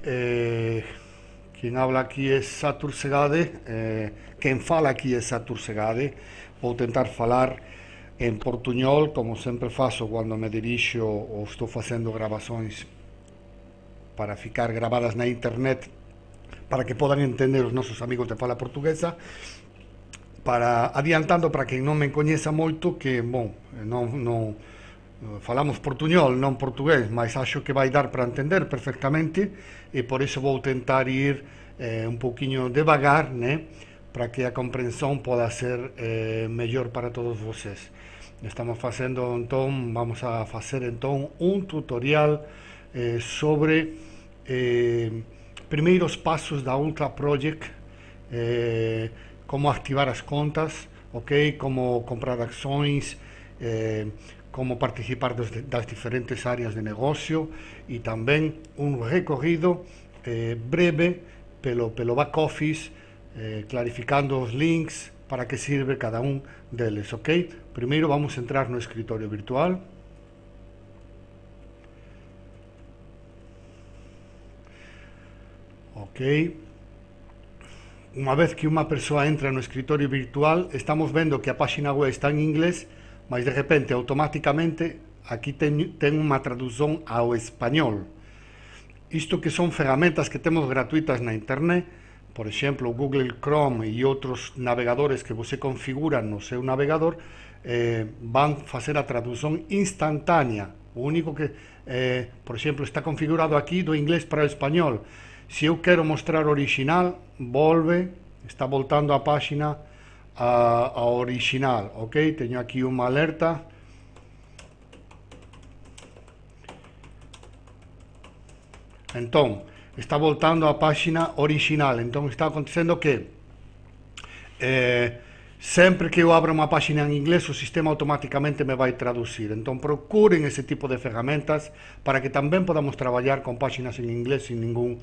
quien habla aquí é Satur Segade, quen fala aquí é Satur Segade. Vou tentar falar en portuñol, como sempre faço cando me dirixo ou estou facendo gravações para ficar gravadas na internet, para que podan entender os nosos amigos de fala portuguesa. Para adiantando para quen non me coñeza moito, que, bon, non falamos portuñol, non portugués, mas acho que vai dar para entender perfectamente, e por iso vou tentar ir un pouquiño devagar, né, para que a comprensión poda ser mellor para todos vocês. Estamos facendo, entón, vamos a facer entón un tutorial sobre primeiros pasos da Ultra Project, como activar as contas, ok, como comprar acções, como participar das diferentes áreas de negocio, e tamén un recorrido breve pelo back office, clarificando os links para que sirve cada un deles, ok? Primeiro vamos a entrar no escritorio virtual. Ok. Unha vez que unha persoa entra no escritorio virtual, estamos vendo que a página web está en inglés, mas de repente, automáticamente, aquí ten unha traducción ao español. Isto que son ferramentas que temos gratuitas na internet, por exemplo, Google Chrome e outros navegadores que você configura no seu navegador, van facer a traducción instantánea. O único que, por exemplo, está configurado aquí do inglés para o español. Se eu quero mostrar original, volve, está voltando a página a original, ok? Teño aquí unha alerta. Entón, está voltando a página original. Entón, está acontecendo que sempre que eu abro unha página en inglés, o sistema automáticamente me vai traducir. Entón, procuren ese tipo de ferramentas para que tamén podamos traballar con páxinas en inglés sin ningún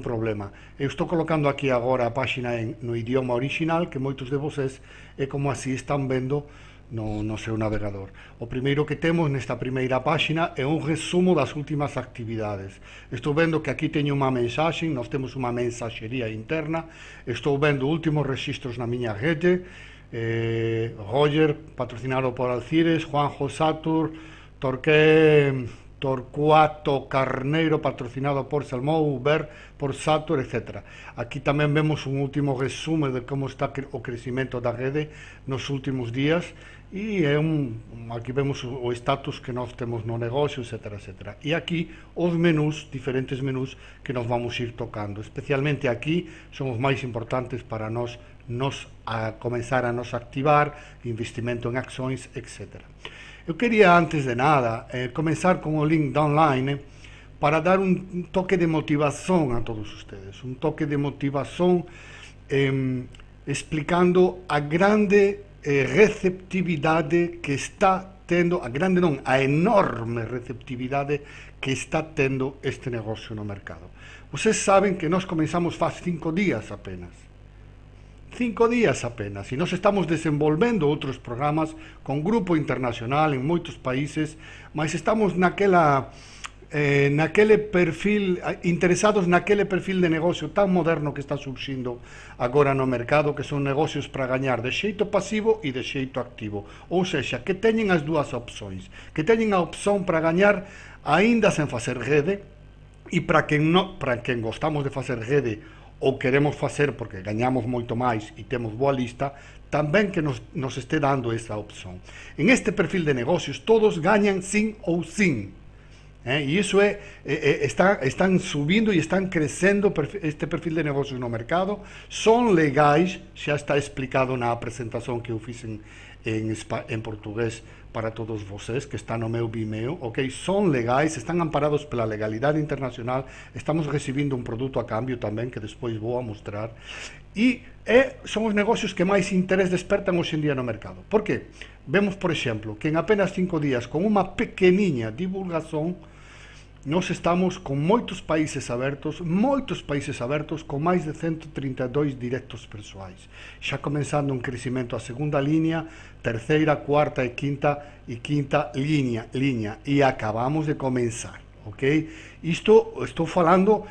problema. Eu estou colocando aquí agora a página no idioma original, que moitos de vocês é como así están vendo no seu navegador. O primeiro que temos nesta primeira página é un resumo das últimas actividades. Estou vendo que aquí teño unha mensaxe, nós temos unha mensaxería interna, estou vendo últimos registros na miña rede, Roger, patrocinado por Alcires, Juanjo Satur, Torcuato Carneiro, patrocinado por Salmón, Uber, por Satur, etc. Aquí tamén vemos un último resumo de como está o crecimento da rede nos últimos días, e aquí vemos o status que nós temos no negocio, etc, etc. E aquí os menús, diferentes menús que nos vamos ir tocando. Especialmente aquí son os máis importantes para nos a comenzar a nos activar, investimento en accións, etc. Eu quería, antes de nada, comenzar con o link online para dar un toque de motivación a todos ustedes, un toque de motivación explicando a grande receptividade que está tendo, a enorme receptividade que está tendo este negocio no mercado. Vocês saben que nós comenzamos faz 5 días apenas. 5 días apenas, e nós estamos desenvolvendo outros programas con grupo internacional en moitos países, mas estamos naquele perfil, interesados naquele perfil de negocio tan moderno que está surxindo agora no mercado, que son negocios para gañar de xeito pasivo e de xeito activo, ou sexa, que teñen as dúas opcións, que teñen a opción para gañar aínda sen facer rede, e para quen gostamos de facer rede ou queremos facer porque gañamos moito máis e temos boa lista, tamén que nos este dando esa opción. En este perfil de negocios todos gañan sin ou sin, e iso están subindo e están crecendo este perfil de negocios no mercado. Son legais, xa está explicado na presentación que eu fiz en portugués para todos vocês, que está no meu Vimeo, ok? Son legais, están amparados pela legalidade internacional, estamos recibindo un produto a cambio tamén, que despois vou a mostrar, e son os negocios que máis interés despertan hoxe en día no mercado. Por que? Vemos, por exemplo, que en apenas 5 días, con unha pequeniña divulgación, nós estamos con moitos países abertos, con máis de 132 directos persoais, xa comenzando un crecimento a segunda línea, terceira, cuarta e quinta liña, e acabamos de comenzar, ok? Isto estou falando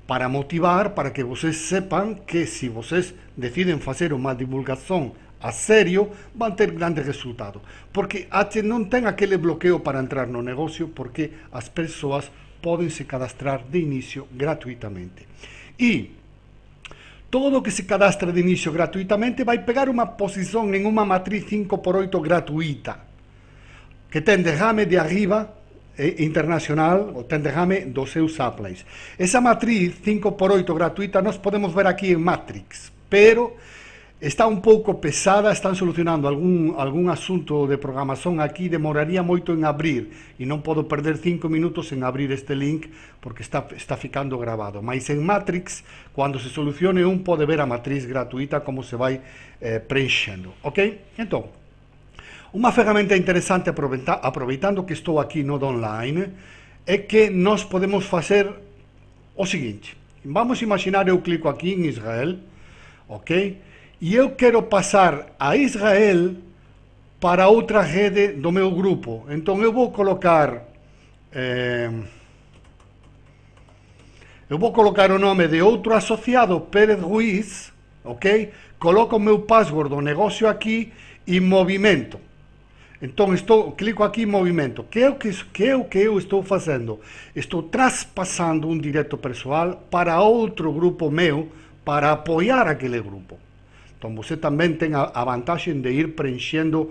para motivar, para que vocês sepam que se vocês decidem fazer uma divulgação a sério, vão ter grandes resultados. Porque até não tem aquele bloqueio para entrar no negócio, porque as pessoas podem se cadastrar de início gratuitamente. E todo que se cadastra de início gratuitamente vai pegar uma posição em uma matriz 5x8 gratuita, que tem derrame de arriba internacional, o tem derrame dos seus supplies. Essa matriz 5x8 gratuita nós podemos ver aqui em Matrix, pero está um pouco pesada, estão solucionando algum assunto de programação aqui, demoraria muito em abrir, e não posso perder 5 minutos em abrir este link, porque está ficando gravado. Mas em Matrix, quando se solucione pode ver a matriz gratuita, como se vai preenchendo, ok? Então, uma ferramenta interessante, aproveitando que estou aqui no online, é que nós podemos fazer o seguinte. Vamos imaginar, eu clico aqui em Israel, ok? E eu quero passar a Israel para outra rede do meu grupo. Então eu vou colocar o nome de outro associado, Pérez Ruiz, ok? Coloco o meu password do negócio aqui e movimento. Então clico aqui em movimento. Que é o que eu estou fazendo? Estou traspassando um direto pessoal para outro grupo meu, para apoiar aquele grupo. Então você também tem a vantagem de ir preenchendo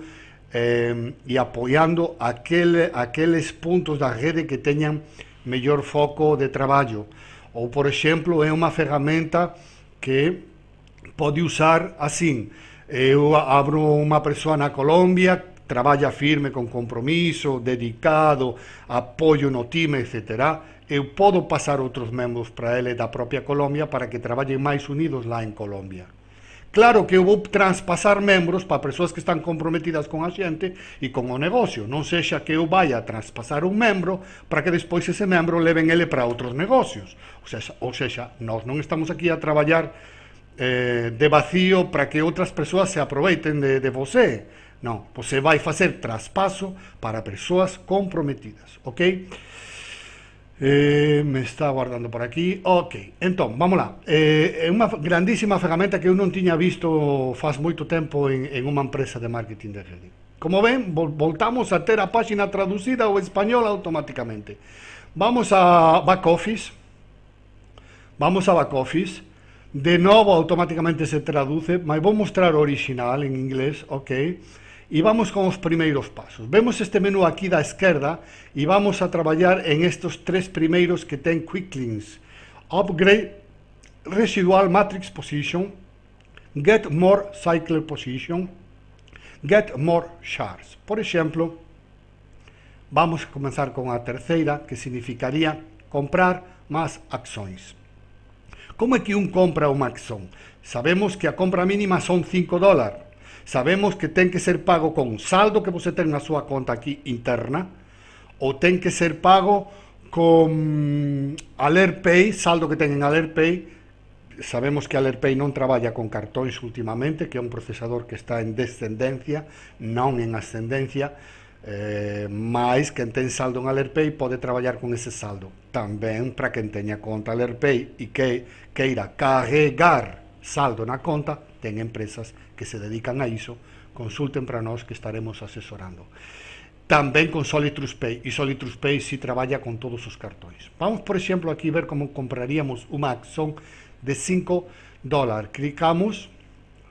e apoiando aqueles pontos da rede que tenham melhor foco de trabalho. Ou, por exemplo, é uma ferramenta que pode usar assim. Eu abro uma pessoa na Colômbia, trabalha firme, com compromisso, dedicado, apoio no time, etc. Eu posso passar outros membros para ele da própria Colômbia para que trabalhem mais unidos lá em Colômbia. Claro que eu vou transpassar membros para pessoas que estão comprometidas com a gente e com o negócio. Não seja que eu vá transpassar um membro para que depois esse membro leve ele para outros negócios. Ou seja, nós não estamos aqui a trabalhar de vazio para que outras pessoas se aproveitem de você. Não, você vai fazer traspasso para pessoas comprometidas, ok? Me está guardando por aqui, ok. Então, vamos lá. É uma grandíssima ferramenta que eu não tinha visto faz muito tempo em uma empresa de marketing de rede. Como ven, voltamos a ter a página traduzida ao espanhol automaticamente. Vamos a Back Office. Vamos a Back Office. De novo, automaticamente se traduce, mas vou mostrar o original em inglês, ok? E vamos com os primeiros passos. Vemos este menú aqui da esquerda e vamos a trabalhar em estes três primeiros que tem Quick Links. Upgrade Residual Matrix Position, Get More Cycle Position, Get More Shards. Por exemplo, vamos a começar com a terceira, que significaria comprar mais ações. Como é que compra uma ação? Sabemos que a compra mínima são $5. Sabemos que tem que ser pago com saldo que você tem na sua conta aqui interna, ou tem que ser pago com AlertPay, saldo que tem em AlertPay. Sabemos que AlertPay não trabalha com cartões ultimamente, que é um processador que está em descendência, não em ascendência, mas quem tem saldo em AlertPay pode trabalhar com esse saldo. Também para quem tenha conta AlertPay e queira carregar saldo na conta, tem empresas que se dedicam a isso, consultem para nós que estaremos assessorando. Também com Solitrus Pay, e Solitrus Pay se trabalha com todos os cartões. Vamos, por exemplo, aqui ver como compraríamos uma ação de $5. Clicamos,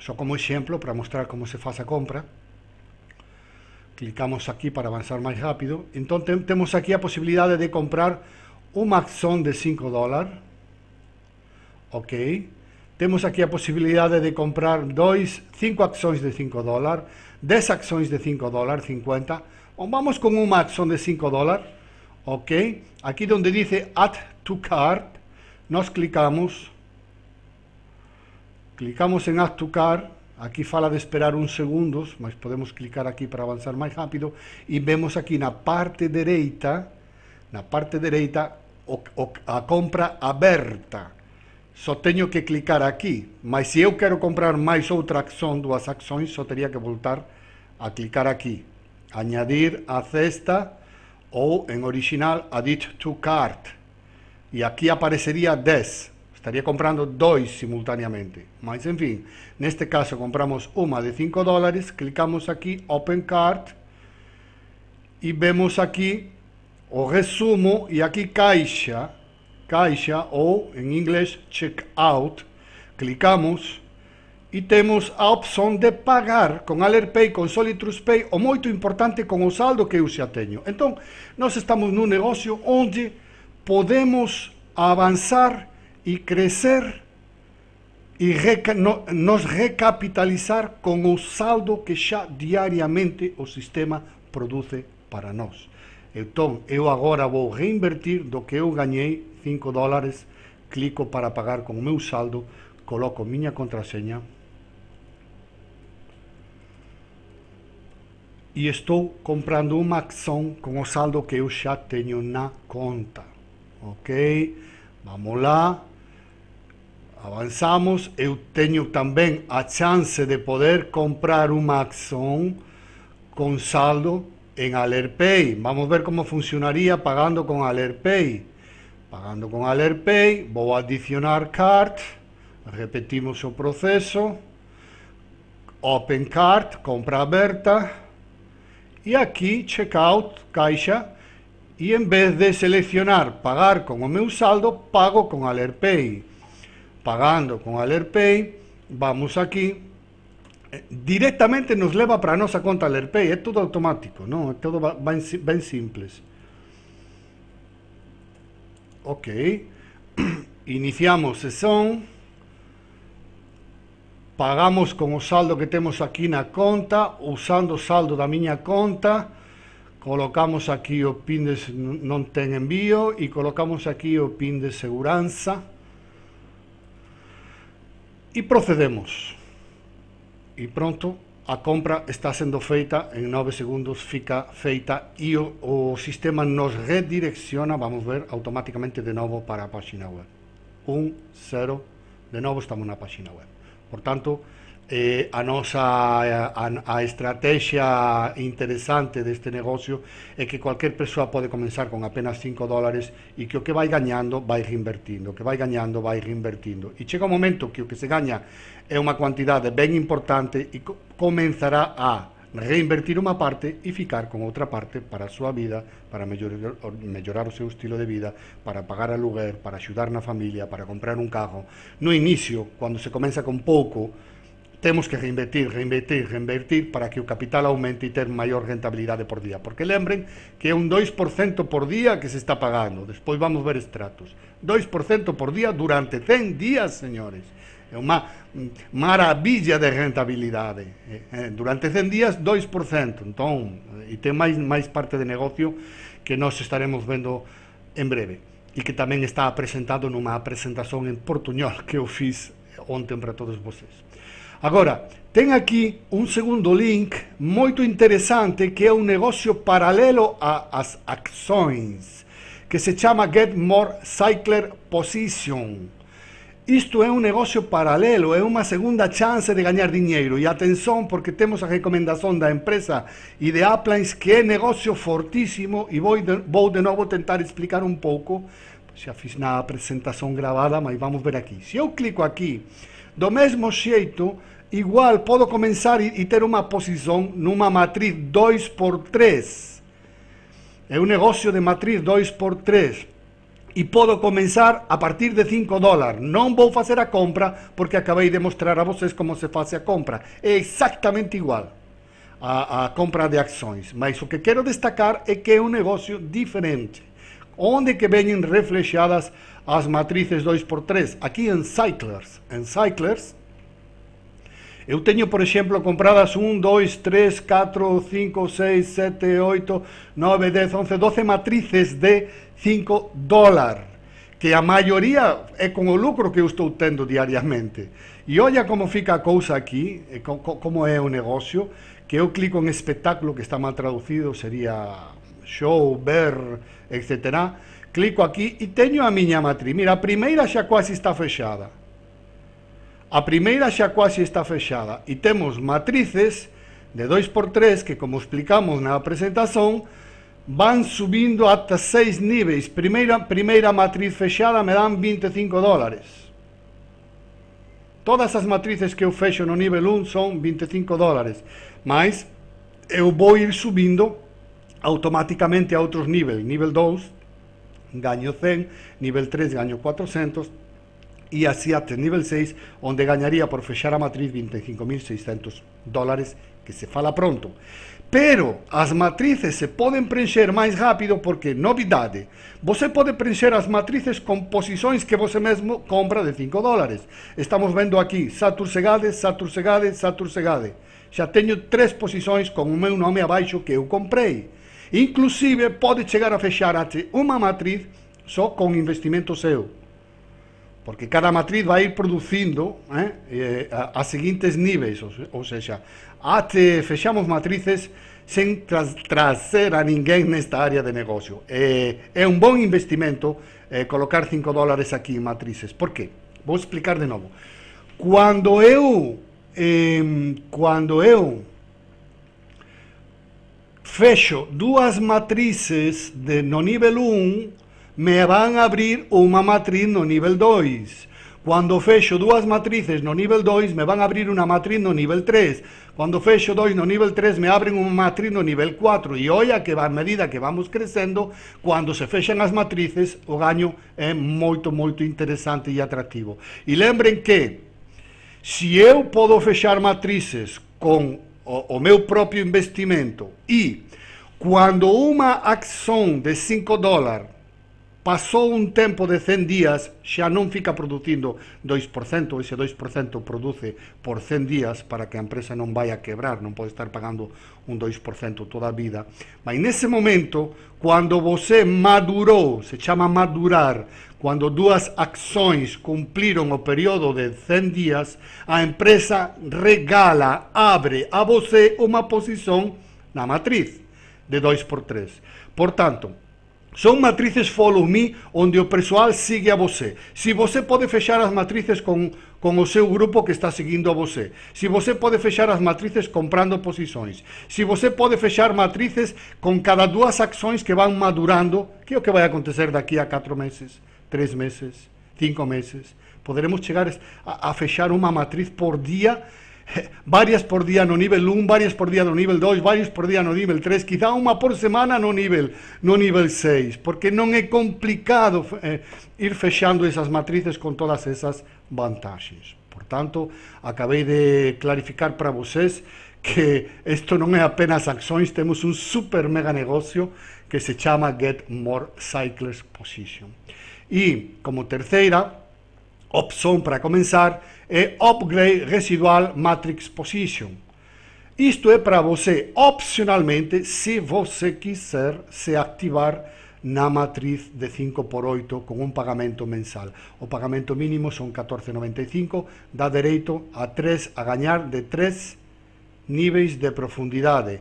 só como exemplo, para mostrar como se faz a compra. Clicamos aqui para avançar mais rápido. Então temos aqui a possibilidade de comprar uma ação de $5, ok? Temos aqui a possibilidade de comprar 5 ações de $5, 10 ações de $5, 50. Bom, vamos com uma ação de $5, ok? Aqui onde diz Add to Cart, nós clicamos em Add to Cart. Aqui fala de esperar uns segundos, mas podemos clicar aqui para avançar mais rápido. E vemos aqui na parte direita, a compra aberta. Só tenho que clicar aqui, mas se eu quero comprar mais outra ação, 2 ações, só teria que voltar a clicar aqui. Añadir a cesta, ou em original, Add to Cart. e aqui apareceria 10. Estaria comprando 2 simultaneamente. Mas, enfim, neste caso compramos uma de 5 dólares, clicamos aqui, Open Cart, e vemos aqui o resumo, e aqui caixa, ou em inglês, Checkout, clicamos, e temos a opção de pagar com Alerpay, com Solitrus Pay, ou muito importante, com o saldo que eu já tenho. Então, nós estamos num negócio onde podemos avançar e crescer e nos recapitalizar com o saldo que já diariamente o sistema produz para nós. Então, eu agora vou reinvertir do que eu ganhei, 5 dólares, clico para pagar com o meu saldo, coloco minha contrasenha e estou comprando uma ação com o saldo que eu já tenho na conta. Ok? Vamos lá. Avançamos. Eu tenho também a chance de poder comprar uma ação com saldo em Alerpay. Vamos ver como funcionaria pagando com Alerpay. Pagando com Alerpay, vou adicionar cart, repetimos o processo, Open Cart, compra aberta, e aqui Checkout, caixa, e em vez de selecionar pagar com o meu saldo, pago com Alerpay. Pagando com Alerpay, vamos aqui, diretamente nos leva para a nossa conta Alerpay, é tudo automático, não? É tudo bem simples. Ok, iniciamos sessão, pagamos com o saldo que temos aqui na conta, usando o saldo da minha conta, colocamos aqui o PIN de não tem envio e colocamos aqui o PIN de segurança e procedemos. E pronto, a compra está sendo feita, em 9 segundos fica feita e o sistema nos redireciona, vamos ver, automaticamente de novo para a página web. 1, 0, de novo estamos na página web. Portanto, a estrategia interesante deste negocio é que qualquer persoa pode comenzar con apenas 5 dólares e que o que vai gañando vai reinvertindo, o que vai gañando vai reinvertindo. E chega un momento que o que se gaña é unha cuantidade ben importante e comenzará a reinvertir unha parte e ficar con outra parte para a súa vida, para mellorar o seu estilo de vida, para pagar aluguer, para axudar na familia, para comprar un carro. No inicio, cando se comeza con pouco, temos que reinvertir para que o capital aumente e ter maior rentabilidade por día. Porque lembren que é un 2% por día que se está pagando. Despois vamos ver extratos. 2% por día durante 100 días, señores. É unha maravilla de rentabilidade. Durante 100 días, 2%. Entón, e ten máis parte de negocio que nós estaremos vendo en breve. E que tamén está presentado nunha presentación en portuñol que eu fiz ontem para todos vocês. Agora, ten aquí un segundo link moito interesante que é un negocio paralelo ás acções, que se chama Get More Cycler Position. Isto é un negocio paralelo, é unha segunda chance de gañar diñeiro. E atención, porque temos a recomendación da empresa e de Applines que é negocio fortísimo e vou de novo tentar explicar un pouco. Xa fiz na presentación gravada, mas vamos ver aquí. Se eu clico aquí, do mesmo xeito, igual podo comenzar e ter unha posición numa matriz 2x3. É un negocio de matriz 2x3. E podo comenzar a partir de 5 dólares. Non vou facer a compra porque acabei de mostrar a vocês como se faz a compra. É exactamente igual a compra de acções. Mas o que quero destacar é que é un negocio diferente. Onde que veñen reflexadas as matrices 2x3? Aquí en Cyclers. En Cyclers, eu teño, por exemplo, compradas 1, 2, 3, 4, 5, 6, 7, 8, 9, 10, 11, 12 matrices de 5 dólares, que a maioría é con o lucro que eu estou tendo diariamente. E olha como fica a cousa aquí, como é o negocio, que eu clico en espectáculo, que está mal traducido, sería show, ver, etc. Clico aquí e teño a miña matriz. Mira, a primeira xa quase está fechada. A primeira xa quase está fechada e temos matrices de 2x3 que, como explicamos na presentación, van subindo até 6 níveis. Primeira matriz fechada me dan 25 dólares. Todas as matrizes que eu fecho no nível 1 são 25 dólares. Mas eu vou ir subindo automaticamente a outros níveis. Nível 2 ganho 100, nível 3 ganho 400 e assim até nível 6, onde ganharia por fechar a matriz 25.600 dólares, que se fala pronto. Pero as matrizes se podem preencher mais rápido porque, novidade, você pode preencher as matrizes com posições que você mesmo compra de 5 dólares. Estamos vendo aqui Satur Segade, Satur Segade, Satur Segade. Já tenho 3 posições com o meu nome abaixo que eu comprei. Inclusive, pode chegar a fechar até uma matriz só com investimento seu. Porque cada matriz vai ir produzindo a seguintes níveis, ou seja, até fechamos matrizes sem trazer a ninguém nesta área de negócio. É um bom investimento colocar 5 dólares aqui em matrizes. Por quê? Vou explicar de novo. Quando eu fecho 2 matrizes no nível 1, me van a abrir uma matriz no nível 2. Quando fecho 2 matrizes no nível 2, me van a abrir uma matriz no nível 3. Quando fecho 2 no nível 3, me abrem uma matriz no nível 4. E olha que a medida que vamos crescendo, quando se fecham as matrizes, o ganho é muito, muito interessante e atrativo. E lembrem que, se eu posso fechar matrizes com o meu próprio investimento e quando uma ação de 5 dólares passou um tempo de 100 dias, já não fica produzindo 2%, esse 2% produz por 100 dias para que a empresa não vá a quebrar, não pode estar pagando um 2% toda a vida. Mas nesse momento, quando você madurou, se chama madurar, quando 2 ações cumpriram o período de 100 dias, a empresa regala, abre a você uma posição na matriz de 2x3. Portanto, são matrizes follow me, onde o pessoal sigue a você. Se você pode fechar as matrizes com o seu grupo que está seguindo a você. Se você pode fechar as matrizes comprando posições. Se você pode fechar matrizes com cada 2 ações que vão madurando, que é o que vai acontecer daqui a 4 meses, 3 meses, 5 meses. Poderemos chegar a fechar uma matriz por dia, várias por dia no nível 1, várias por dia no nível 2, várias por dia no nível 3, quizá uma por semana no nível 6, porque não é complicado ir fechando essas matrizes com todas essas vantagens. Portanto, acabei de clarificar para vocês que isto não é apenas ações, temos um super mega negócio que se chama Get More Cycles Position. E, como terceira opção para começar, é Upgrade Residual Matrix Position. Isto é para você, opcionalmente, se você quiser se ativar na matriz de 5x8 com um pagamento mensal. O pagamento mínimo são 14,95, dá direito a ganhar de 3 níveis de profundidade.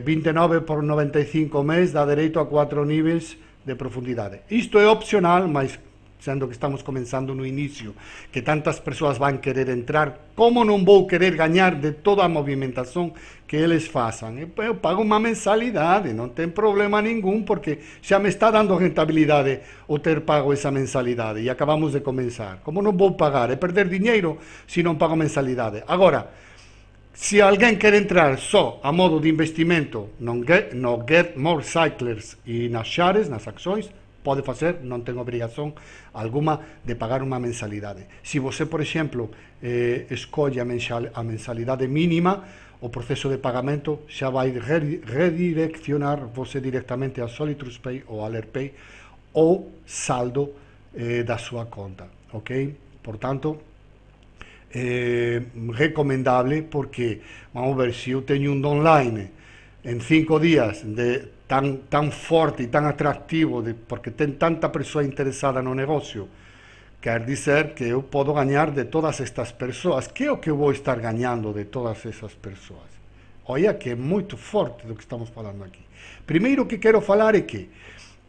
29,95 mês dá direito a 4 níveis de profundidade. Isto é opcional, mas sendo que estamos começando no início, que tantas pessoas vão querer entrar, como não vou querer ganhar de toda a movimentação que eles façam? Eu pago uma mensalidade, não tem problema nenhum, porque já me está dando rentabilidade o ter pago essa mensalidade, e acabamos de começar. Como não vou pagar? É perder dinheiro se não pago mensalidade. Agora, se alguém quer entrar só a modo de investimento no Get More Cyclers e nas shares, nas ações, pode fazer, não tem obrigação alguma de pagar uma mensalidade. Se você, por exemplo, escolhe a mensalidade mínima, o processo de pagamento já vai redirecionar você diretamente a Solitrus Pay ou Alerpay ou saldo da sua conta, ok? Portanto, recomendável, porque, vamos ver, se eu tenho um online em 5 dias tão forte e tão atrativo, porque tem tanta pessoa interessada no negócio, quer dizer que eu posso ganhar de todas estas pessoas. Que é o que eu vou estar ganhando de todas essas pessoas? Olha que é muito forte do que estamos falando aqui. Primeiro, o que quero falar é que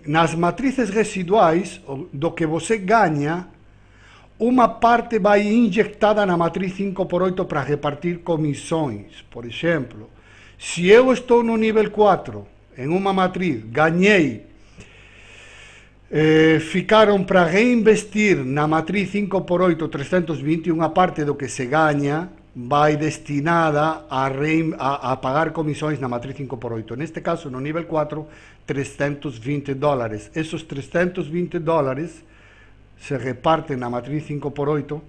nas matrizes residuais, do que você ganha, uma parte vai injetada na matriz 5x8 para repartir comissões. Por exemplo, se eu estou no nível 4, en unha matriz, gañei, ficaron para reinvestir na matriz 5x8 320, unha parte do que se gaña vai destinada a pagar comisións na matriz 5x8. Neste caso, no nivel 4, $320. Esos $320 se reparten na matriz 5x8,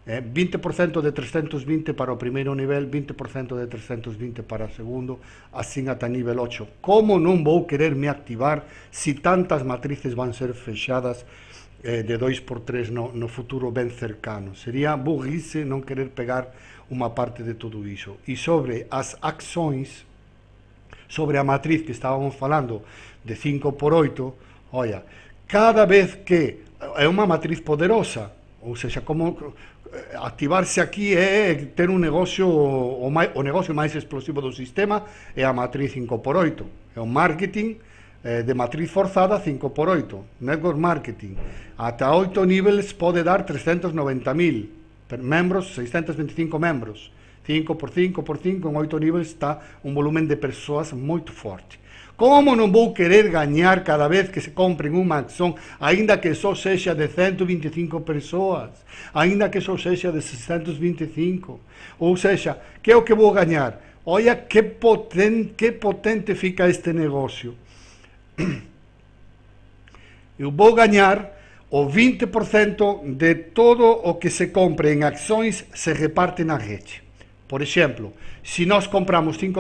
20% de 320 para o primeiro nivel, 20% de 320 para o segundo, así ata nivel 8. Como non vou querer me activar se tantas matrices van ser fechadas de 2x3 no futuro ben cercano? Sería burrice non querer pegar unha parte de todo iso. E sobre as accións, sobre a matriz que estábamos falando de 5x8, olla, cada vez que é unha matriz poderosa, ou seja, como activarse aquí é ter un negocio, o negocio máis explosivo do sistema é a matriz 5x8, é o marketing de matriz forzada 5x8, network marketing, ata 8 niveles pode dar 390.000 membros, 625 membros, 5x5x5, en 8 niveles está un volumen de persoas moito forte. Como non vou querer gañar cada vez que se compren unha acción, aínda que só sexa de 125 persoas, aínda que só sexa de 625, ou sexa, que é o que vou gañar? Olha que potente fica este negocio. Eu vou gañar o 20% de todo o que se compre en accións se reparte na rede. Por exemplo, se nós compramos $5,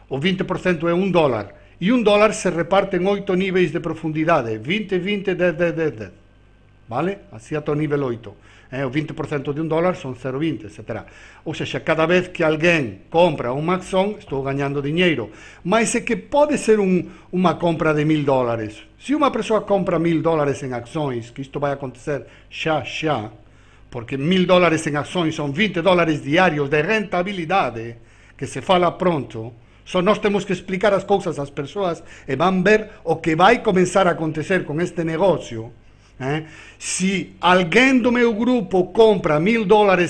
o 20% é $1, e $1 se reparte en 8 níveis de profundidade, 20, 20, 10, 10, 10, vale? Así ata o nivel 8. O 20% de $1 son 0,20, etc. Ou seja, cada vez que alguén compra unha acción, estou gañando diñeiro. Mas é que pode ser unha compra de $1.000. Se unha persoa compra $1.000 en accións, que isto vai acontecer xa, porque $1.000 en accións son $20 diarios de rentabilidade, que se fala pronto. Só nós temos que explicar as cousas ás persoas e van ver o que vai comenzar a acontecer con este negocio. Se alguén do meu grupo compra $1.000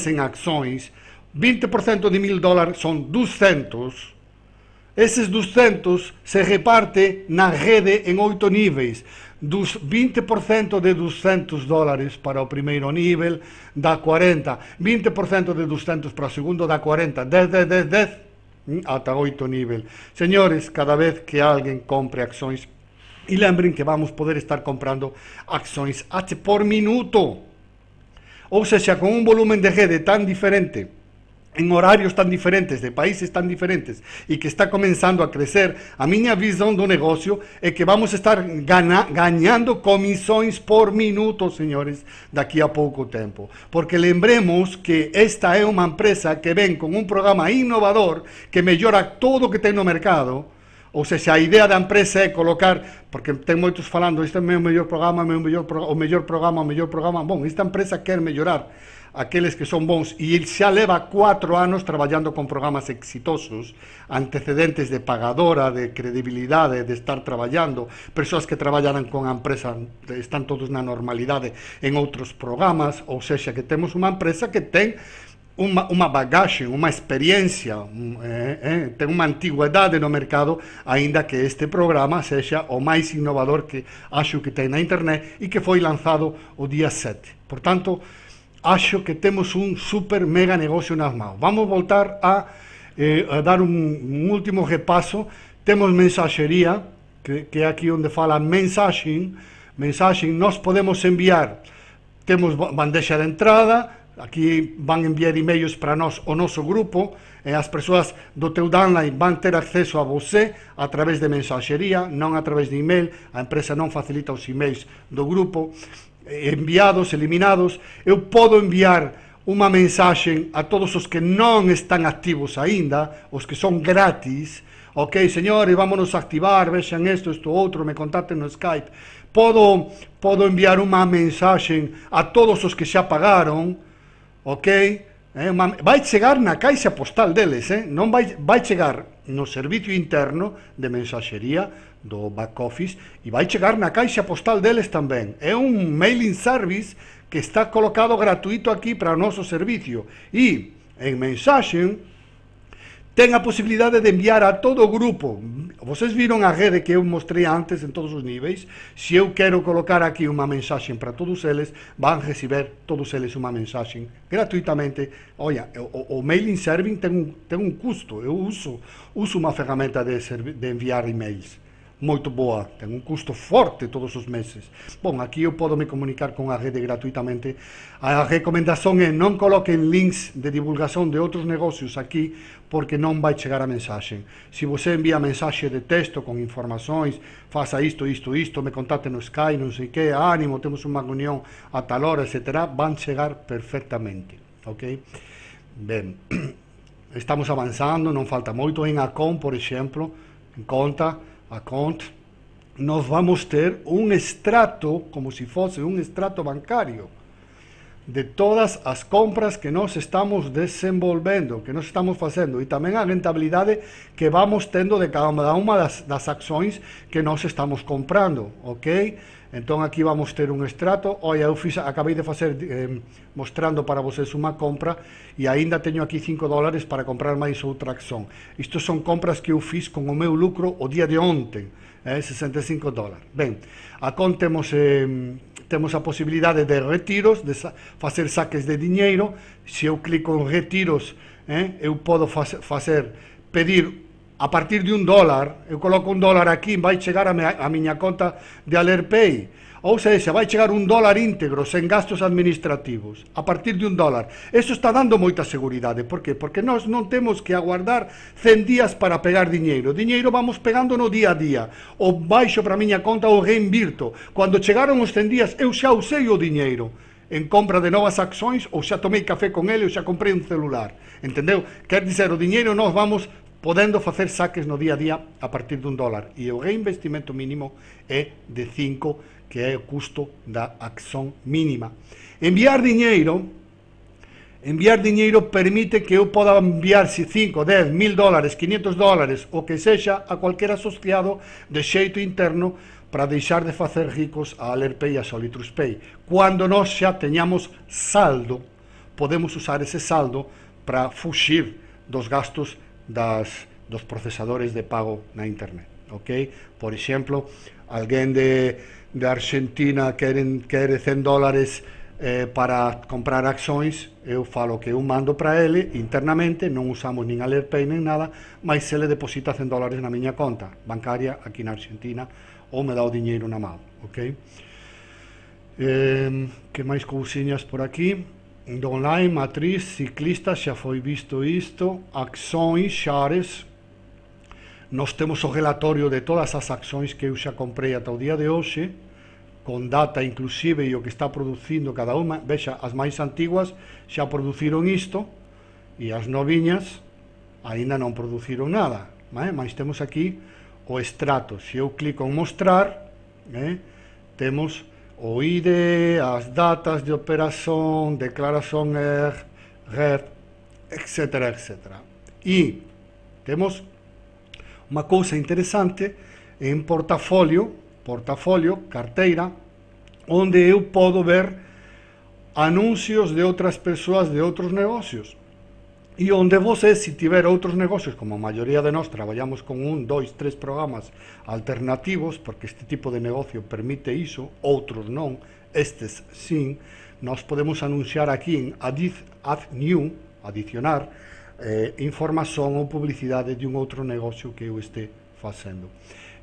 en accións, 20% de $1.000 son 200. Eses 200 se reparte na rede en 8 níveis. 20% de $200 para o primeiro nível dá 40. 20% de 200 para o segundo dá 40. 10, 10, 10, 10. Ata 8 nivel. Señores, cada vez que alguén compre accións, e lembren que vamos poder estar comprando accións por minuto, ou seja, con un volumen de rede tan diferente, en horarios tan diferentes, de países tan diferentes, e que está comenzando a crecer, a miña visão do negocio é que vamos estar gañando comisións por minuto, señores, daqui a pouco tempo. Porque lembremos que esta é unha empresa que ven con un programa innovador que mellora todo o que ten no mercado. Ou seja, a idea da empresa é colocar, porque ten moitos falando, este é o meu mellor programa, o mellor programa. Bom, esta empresa quer mellorar aqueles que son bons, e xa leva 4 anos traballando con programas exitosos, antecedentes de pagadora, de credibilidade, de estar traballando, persoas que traballan con a empresa, están todos na normalidade en outros programas, ou seja, que temos unha empresa que ten unha bagaxe, unha experiencia, ten unha antigüedade no mercado, aínda que este programa sexa o máis innovador que acho que ten na internet e que foi lanzado o día 7. Por tanto, acho que temos un super mega negocio nas mãos. Vamos voltar a dar un último repaso. Temos mensaxería, que é aquí onde fala mensaging, nós podemos enviar, temos bandexa de entrada, aquí van enviar emails para nós, o noso grupo, e as persoas do teu downline van ter acceso a você a través de mensaxería, non a través de email. A empresa non facilita os emails do grupo, enviados, eliminados. Eu podo enviar unha mensaxe a todos os que non están activos aínda, os que son gratis. Ok, señores, vámonos a activar, vexan isto, outro, me contacten no Skype. Podo enviar unha mensaxe a todos os que xa pagaron, ok? Vai chegar na caixa postal deles, non vai chegar no servicio interno de mensaxería do back office, e vai chegar na caixa postal deles tamén. É un mailing service que está colocado gratuito aquí para o noso servicio. E en mensaxe Ten a posibilidade de enviar a todo o grupo. Vocês viron a rede que eu mostrei antes en todos os níveis. Se eu quero colocar aquí unha mensaxe para todos eles, van receber todos eles unha mensaxe gratuitamente. Oia, o mailing serving ten un custo. Eu uso unha ferramenta de enviar emails moito boa, ten un custo forte todos os meses. Bom, aquí eu podo me comunicar con a rede gratuitamente. A recomendación é non coloquen links de divulgación de outros negocios aquí, porque non vai chegar a mensaxe. Se você envía mensaxe de texto con informações, faça isto, me contacte no Skype, non sei que, ánimo, temos unha reunión a tal hora, etc., van chegar perfectamente, ok? Ben, estamos avanzando, non falta moito. En Acon, por exemplo, en conta, account, nós vamos ter un extrato, como se fosse un extrato bancario, de todas as compras que nós estamos desenvolvendo, que nós estamos facendo, e tamén a rentabilidade que vamos tendo de cada unha das accións que nós estamos comprando, ok? Entón aquí vamos ter un extrato. Olha, eu acabei de facer mostrando para vocês unha compra e aínda teño aquí $5 para comprar máis outra acción. Isto son compras que eu fiz con o meu lucro o día de ontem, $65. Ben, acón temos a posibilidade de retiros, de facer saques de diñeiro. Se eu clico en retiros, eu podo pedir a partir de $1, eu coloco $1 aquí, vai chegar a miña conta de Alerpay. Ou seja, vai chegar $1 íntegro, sen gastos administrativos, a partir de $1. Eso está dando moita seguridade. Por qué? Porque nós non temos que aguardar 100 días para pegar diñeiro. Diñeiro vamos pegando no día a día. O baixo para a miña conta ou reinvirto. Cando chegaron os 100 días, eu xa usei o diñeiro en compra de novas accións, ou xa tomei café con ele, ou xa comprei un celular. Entendeu? Quer dizer, o diñeiro nós vamos podendo facer saques no día a día a partir de $1, e o reinvestimento mínimo é de 5, que é o custo da acción mínima. Enviar diñeiro permite que eu poda enviar 5, 10, $1,000, $500, o que sexa, a cualquier asociado de xeito interno, para deixar de facer ricos a Alerpay e a Solitrus Pay. Cando nós xa teñamos saldo, podemos usar ese saldo para fuxir dos gastos dos procesadores de pago na internet, ok? Por exemplo, alguén de Argentina quere $100 para comprar accións, eu falo que eu mando para ele internamente, non usamos nin Alerpay nin nada, mas ele deposita $100 na miña conta bancaria aquí na Argentina, ou me dá o diñeiro na mão, ok? Que máis cousiñas por aquí? Online, matriz, ciclista, xa foi visto isto, accións, shares. Nós temos o relatorio de todas as accións que eu xa comprei ata o día de hoxe, con data inclusive e o que está producindo cada unha. Vexa, as máis antiguas xa produciron isto, e as noviñas aínda non produciron nada, mas temos aquí o extrato. Se eu clico en mostrar, temos o ID, as datas de operación, declaración REF, etc., etc. E temos unha cousa interesante en portafolio, carteira, onde eu podo ver anuncios de outras persoas de outros negocios. E onde você, se tiver outros negocios, como a maioría de nós traballamos con 1, 2, 3 programas alternativos, porque este tipo de negocio permite iso, outros non, estes sim, nós podemos anunciar aquí en Add New, adicionar, información ou publicidade de un outro negocio que eu este facendo.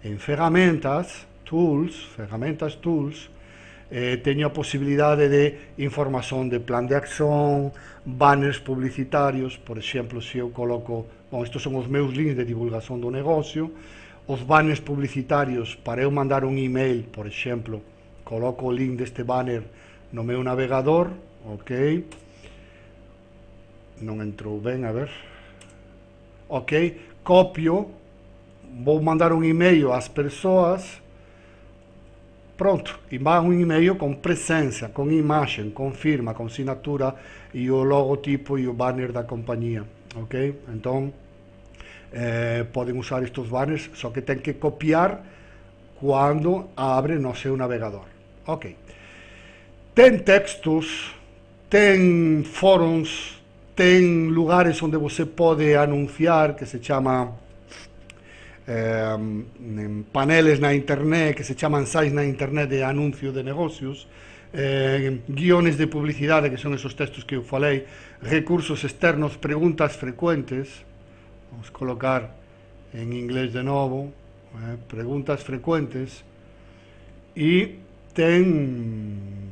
En ferramentas tools, teño a posibilidade de información de plan de acción, banners publicitarios. Por exemplo, se eu coloco, estos son os meus links de divulgación do negocio, os banners publicitarios para eu mandar un email, por exemplo, coloco o link deste banner no meu navegador, ok, non entrou ben, a ver, ok, copio, vou mandar un email ás persoas, pronto, e vai un email con presenza, con imaxe, con firma, con sinatura e o logotipo e o banner da compañía, ok? Entón, poden usar estes banners, só que ten que copiar cando abre no seu navegador, ok? Ten textos, ten forums, ten lugares onde você pode anunciar, que se chama paneles na internet, que se chaman sites na internet de anuncio de negocios, guiones de publicidade, que son esos textos que eu falei, recursos externos, preguntas frecuentes, vamos colocar en inglés de novo, preguntas frecuentes, e ten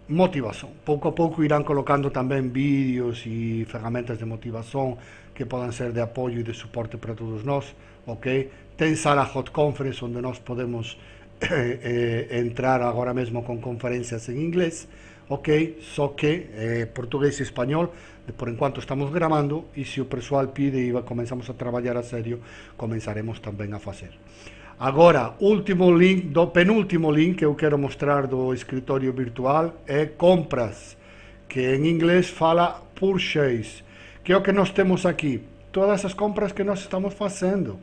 motivación. Pouco a pouco irán colocando tamén vídeos e ferramentas de motivación que podan ser de apoio e de soporte para todos nós, ok? Ten sala hot conference onde nós podemos entrar agora mesmo con conferencias en inglés, ok? Só que portugués e español, por enquanto estamos gravando, e se o persoal pide e comenzamos a traballar a serio, comenzaremos tamén a facer. Agora, último link, penúltimo link que eu quero mostrar do escritorio virtual é compras, que en inglés fala purchase, que é o que nós temos aqui, todas as compras que nós estamos facendo.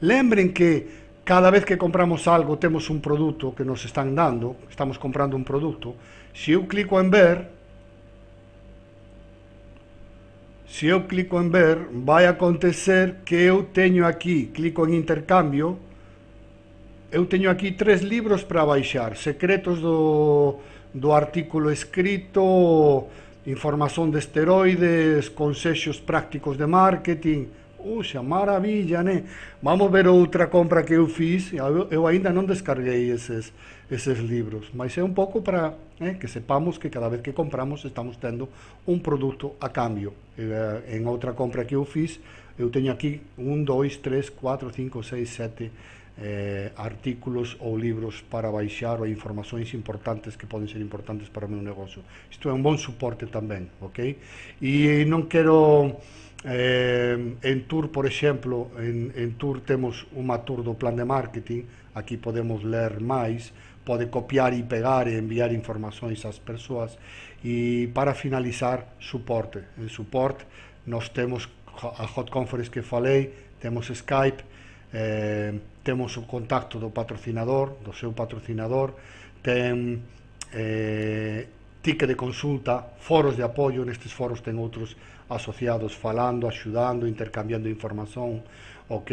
Lembren que cada vez que compramos algo temos un produto que nos están dando, estamos comprando un produto. Se eu clico en ver, vai acontecer que eu teño aquí, clico en intercambio, eu teño aquí 3 libros para baixar, secretos do artículo escrito, información de esteroides, consexos prácticos de marketing. Uxa, maravilla, né? Vamos ver outra compra que eu fiz. Eu ainda non descarguei eses libros, mas é un pouco para que sepamos que cada vez que compramos estamos tendo un produto a cambio. En outra compra que eu fiz, eu teño aquí 1, 2, 3, 4, 5, 6, 7 artículos ou libros para baixar ou informações importantes que poden ser importantes para o meu negocio. Isto é un bon suporte tamén, ok? E non quero en Tour, por exemplo, en Tour temos unha tour do plan de marketing, aquí podemos ler máis, pode copiar e pegar e enviar informações ás persoas. E para finalizar, suporte. En suporte nós temos a hot conference que falei, temos Skype, temos o contacto do patrocinador, do seu patrocinador, ten ticket de consulta, foros de apoio, nestes foros ten outros asociados falando, axudando, intercambiando información, ok?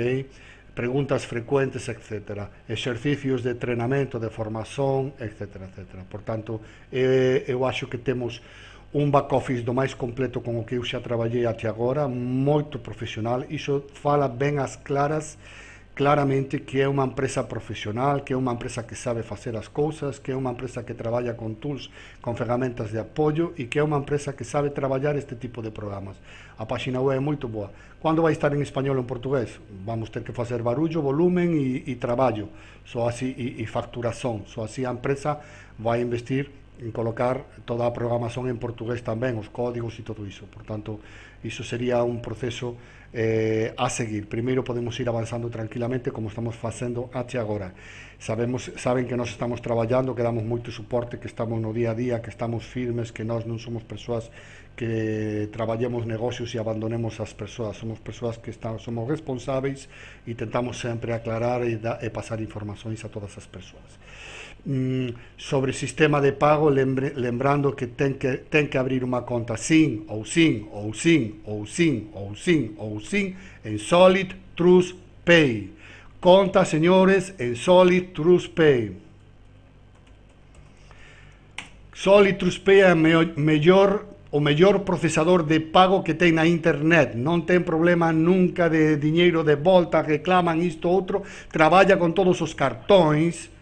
Preguntas frecuentes, etc. Exercicios de treinamento, de formación, etc. Por tanto, eu acho que temos un back office do máis completo con o que eu xa traballei até agora, moito profesional. Iso fala ben as claras, claramente, que é unha empresa profesional, que é unha empresa que sabe facer as cousas, que é unha empresa que traballa con tools, con ferramentas de apoio, e que é unha empresa que sabe traballar este tipo de programas. A página web é moito boa. Cando vai estar en español ou en portugués? Vamos ter que facer barullo, volumen e traballo, só así, e facturación. Só así a empresa vai investir en colocar toda a programación en portugués tamén, os códigos e todo iso. Por tanto, iso sería un proceso a seguir. Primeiro podemos ir avanzando tranquilamente como estamos facendo até agora. Saben que nós estamos traballando, que damos moito suporte, que estamos no día a día, que estamos firmes, que nós non somos persoas que traballemos negocios e abandonemos as persoas. Somos persoas que somos responsáveis e tentamos sempre aclarar e pasar informações a todas as persoas. Sobre sistema de pago, lembrando que ten que abrir unha conta SIN en Solid Trust Pay. Conta, señores, en Solid Trust Pay. Solid Trust Pay é o mellor procesador de pago que ten na internet. Non ten problema nunca de diñeiro de volta, reclaman isto outro, traballa con todos os cartóns.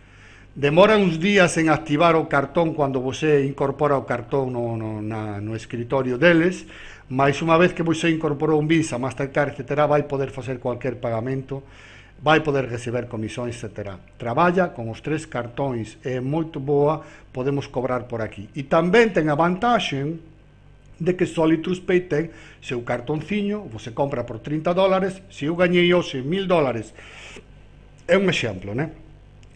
Demora uns días en activar o cartón cando você incorpora o cartón no escritorio deles, mas unha vez que você incorporou un Visa, Mastercard, etc., vai poder facer cualquier pagamento, vai poder receber comisións, etc. Traballa con os 3 cartóns, é moito boa, podemos cobrar por aquí. E tamén ten a vantaxe de que Solid Trust Pay ten seu cartonciño, você compra por $30, se eu gañei hoxe $1000, é un exemplo, né?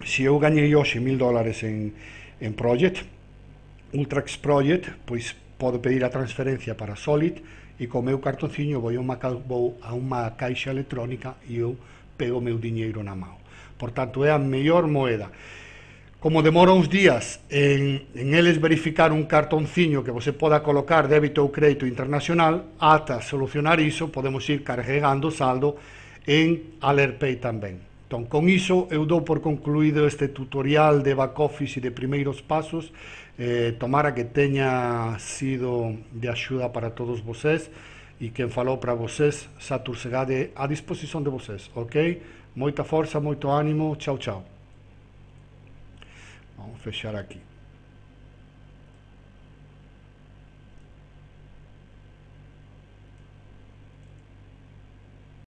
Se eu gañei hoxe $1000 en Project, Ultrax Project, pois podo pedir a transferencia para Solid e co meu cartonciño vou a unha caixa electrónica e eu pego o meu diñeiro na mão. Por tanto, é a mellor moeda. Como demora uns días en eles verificar un cartonciño que você poda colocar débito ou crédito internacional, ata solucionar iso, podemos ir carregando saldo en Alertpay tamén. Entón, con iso, eu dou por concluído este tutorial de back office e de primeiros pasos. Tomara que teña sido de axuda para todos vocês, e quen falou para vocês, Satur Segade, a disposición de vocês, ok? Moita forza, moito ánimo, chao, chao. Vamos fechar aqui.